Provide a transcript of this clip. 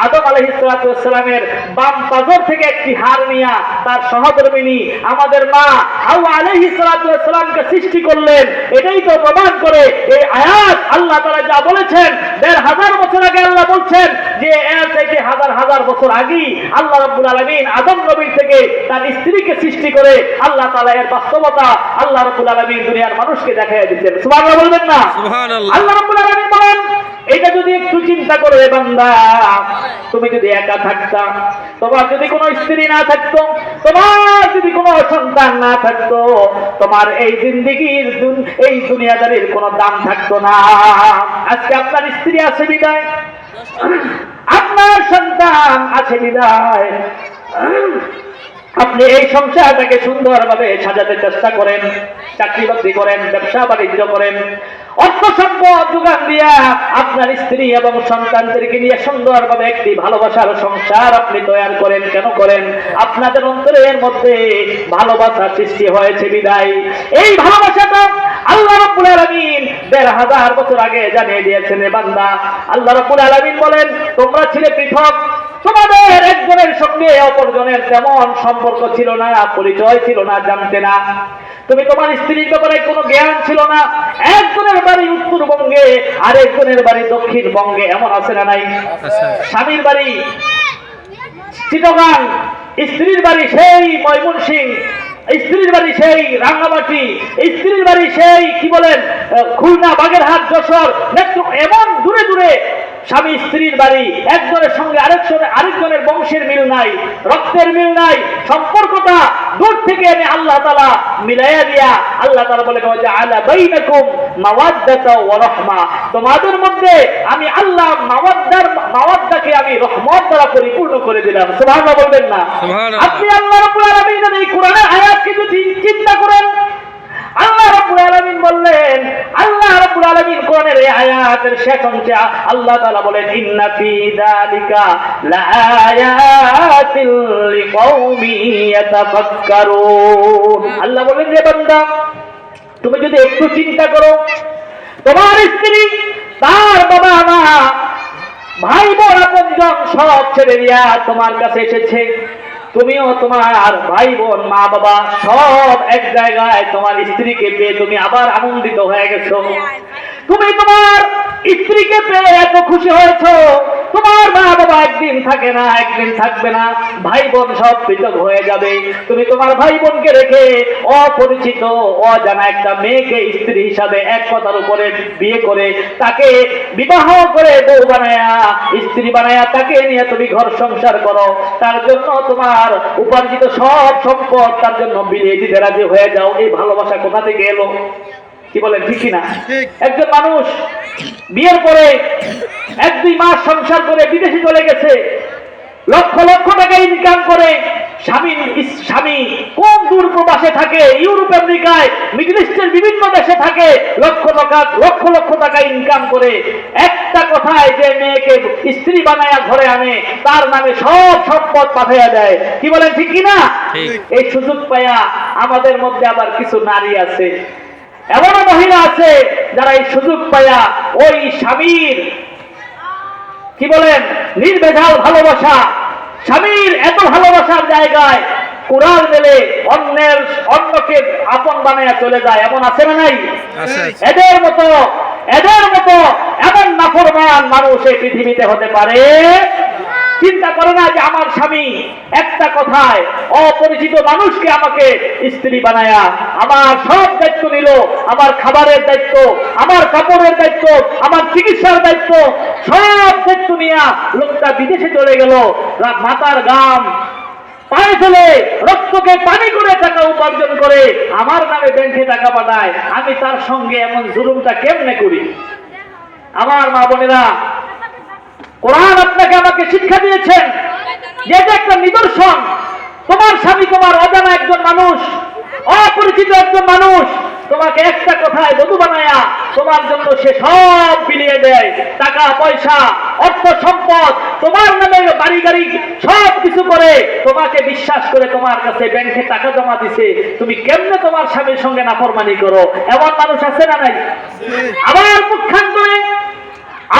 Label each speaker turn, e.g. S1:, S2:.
S1: আদম আলাইহিস সালামের বাম পাজর থেকে একটি হাড় নিয়ে তার সহধর্মিণী আমাদের মা হাওয়া আলাইহিস সালামকে সৃষ্টি করলেন। এটাই তো প্রমাণ করে এই আয়াত। আল্লাহ তাআলা যা বলেছেন ১৫০০ বছর আগে আল্লাহ বলছেন যে এর থেকে হাজার হাজার বছর আগেই আল্লাহ রাব্বুল আলামিন আদম নবীর থেকে তার স্ত্রীকে সৃষ্টি করে আল্লাহ তাআলা এর বাস্তবতা আল্লাহ রাব্বুল আলামিন দুনিয়ার মানুষকে দেখায় দিয়েছেন। সুবহানাল্লাহ বলবেন না? সুবহানাল্লাহ। আল্লাহ রাব্বুল আলামিন বলেন, এটা যদি একটু চিন্তা করো রে বান্দা, তুমি যদি একা থাকতা, তোমার যদি কোনো স্ত্রী না থাকতো, তোমার যদি কোনো সন্তান না থাকতো, তোমার এই জিন্দেগীর এই দুনিয়াদারির কোনো দাম থাকতো না। আজকে আপনার স্ত্রী আছে বিদায়, আপনার সন্তান আছে বিদায়, আপনি এই সংসারটাকে সুন্দরভাবে সাজাতে চেষ্টা করেন, চাকরি বাকরি করেন, ব্যবসা বাণিজ্য করেন, অর্থ সম্পদ যোগান দিয়া আপনার স্ত্রী এবং সন্তানদেরকে নিয়ে সুন্দরভাবে একটি ভালোবাসার সংসার আপনি তৈরি করেন। কেন করেন? আপনাদের অন্তরের মধ্যে ভালোবাসা সৃষ্টি হয়েছে বিদায়। এই ভালোবাসাটা আল্লাহ রাব্বুল আলামিন ১৫০০ বছর আগে জানিয়ে দিয়েছেন রে বান্দা। আল্লাহ রাব্বুল আলামিন বলেন, তোমরা ছিলে পৃথক, তোমাদের একজনের সঙ্গে অপরজনের তেমন সম্পর্ক ছিল না, পরিচয় ছিল না, জানতে না। তুমি তোমার স্ত্রীর ব্যাপারে কোনো জ্ঞান ছিল না। একজনের বাড়ি উত্তরবঙ্গে, আরেকজনের বাড়ি দক্ষিণবঙ্গে, এমন আছে না নাই? স্বামীর বাড়ি চিটাগাং, স্ত্রীর বাড়ি সেই ময়মনসিংহ, স্ত্রীর বাড়ি সেই রাঙ্গামাটি, স্ত্রীর বাড়ি সেই কি বলেন খুলনা, বাগেরহাট, যশোর, এমন দূরে দূরে স্বামী স্ত্রীর বাড়ি। একজনের সঙ্গে আরেকজনের বংশের মিল নাই, রক্তের মিল নাই, সম্পর্কটা দূর থেকে আমি আল্লাহ তাআলা মিলাইয়া দিয়া আল্লাহ তাআলা বলে জাআলা বাইনাকুম মাওয়াদ্দাতা ওয়া রাহমা, তোমাদের মধ্যে আমি আল্লাহ মাওয়াদ্দাকে আমি রহমত দ্বারা পরিপূর্ণ করে দিলাম। সুবহানাল্লাহ বলবেন না? সুবহানাল্লাহ। আপনি আল্লাহ রাব্বুল আলামিনের এই কোরআনের আয়াতকে যদি চিন্তা করেন, আল্লাহ রাব্বুল আলামিন বললেন, আল্লাহ রাব্বুল আলামিন কোরআনের এই আয়াতের শেষ অংশে আল্লাহ তাআলা বলেন, ইন্না ফি যালিকা লাআয়াতিল লিকাওমি ইয়াতাফাক্কারুন। আল্লাহ বলেন, রে বান্দা, তুমি যদি একটু চিন্তা করো, তোমার স্ত্রী, তার বাবা মা, ভাই বোন, আপনজন সব ছেড়ে দিয়া তোমার কাছে এসেছে। তুমিও তোমার ভাই বোন, মা বাবা সব এক জায়গায়, তোমার স্ত্রীকে পেয়ে তুমি আবার আনন্দিত হয়ে গেছো। তুমি তোমার স্ত্রীকে পেয়ে এত খুশি হয়েছো। তোমার মা বাবা একদিন থাকে না, একদিন থাকবে না, ভাই বোন সব পৃথক হয়ে যাবে। তুমি তোমার ভাই বোনকে রেখে অপরিচিত অজানা একটা মেয়েকে স্ত্রী হিসাবে এক কথার উপরে বিয়ে করে, তাকে বিবাহ করে বউ বানায়া, স্ত্রী বানায়া, তাকে নিয়ে তুমি ঘর সংসার করো। তার জন্য তোমার উপার্জিত সব সম্পদ তার জন্য বিলিয়ে দিতে রাজি হয়ে যাও। এই ভালোবাসা কোথা থেকে এলো? কি বলেন, ঠিক না? একজন মানুষ বিয়ের পরে ১-২ মাস সংসার করে বিদেশে চলে গেছে, লক্ষ লক্ষ টাকা ইনকাম করে। স্বামী কোন দূর প্রবাসে থাকে, ইউরোপ, আমেরিকায়, মিডল ইস্টের বিভিন্ন দেশে থাকে, লক্ষ লক্ষ টাকা ইনকাম করে একটা কথায় যে মেয়েকে স্ত্রী বানায়া ঘরে আনে, তার নামে সব সম্পদ পাঠাইয়া দেয়। কি বলেন, ঠিক কিনা? এই সুযোগ পাইয়া আমাদের মধ্যে আবার কিছু নারী আছে, এমন মহিলা আছে যারা এই সুযোগ পাইয়া ওই স্বামীর কি বলেন নির্ভেজাল ভালোবাসা, স্বামীর এত ভালোবাসার জায়গায় কুড়াল মেলে অন্যকে আপন বানায়া চলে যায়। এমন আছে না নাই? এদের মতো এমন নাফরমান মানুষ এই পৃথিবীতে হতে পারে? চিন্তা করে না যে আমার স্বামী একটা কথায় অপরিচিত মানুষকে আমাকে স্ত্রী বানায়া আমার সব দায়িত্ব নিল, আমার খাবারের দায়িত্ব, আমার কাপড়ের দায়িত্ব, আমার চিকিৎসার দায়িত্ব, সব দায়িত্ব নিয়ে লোকটা বিদেশে চলে গেল, মাথার গাম পায়ে ফেলে রক্তকে পানি করে টাকা উপার্জন করে আমার নামে ব্যাংকে টাকা পাঠায়। আমি তার সঙ্গে এমন জুলুমটা কেমনে করি? আমার মা বোনেরা, কোরআন আপনাকে আমাকে শিক্ষা দিয়েছেন যে এটা একটা নিদর্শন। তোমার স্বামী তোমার অজানা একজন মানুষ, অপরিচিত একজন মানুষ তোমাকে একটা কথায় বধূ বানায়া তোমার জন্য সে সব বিলিয়ে দেয়, টাকা পয়সা, অর্থ সম্পদ, তোমার নামে বাড়ি গাড়ি সব কিছু করে, তোমাকে বিশ্বাস করে তোমার কাছে ব্যাংকে টাকা জমা দিছে। তুমি কেমনে তোমার স্বামীর সঙ্গে নাফরমানি করো? এমন মানুষ আছে না নাই? আবার মুখান্তরে